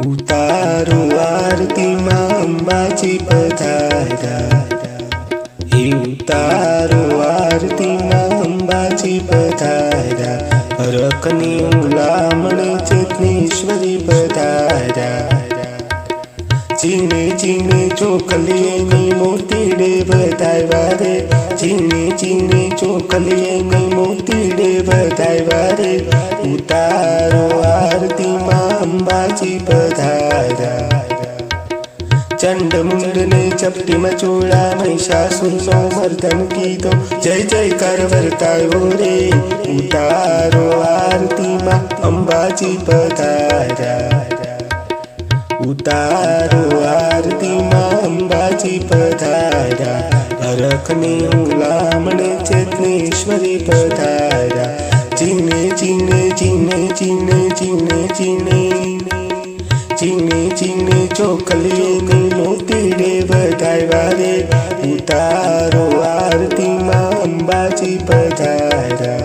उतारो आरती मां अंबाजी पधार्या। हे उतारो आरती मां अंबाजी पधार्या। हरखनी उलामणे चेतनेश्वरी पधार्या। चीने चीने चोखलियेनी मोतीडे बधाव्या रे। चीने चीने चोखलियेनी मोतीडे बधाव्या रे। उतारो आरती मां अंबाजी पधार्या। चंड मुंड ने चपटी मचोड़ा महिषासुरनो मर्दन कीधो। जय जयकार वर्तायो रे। उतारो आरती मां अंबाजी पधार्या। उतारो आरती मां अंबाजी पधार्या। हरखनी उलामणे चेतनेश्वरी पधार्या। चीने चीने चीने चीने चीने चीने चीने चीने चोखलियेनी मोतीडे बधाव्या रे। उतारो आरती मां अंबाजी पधार्या।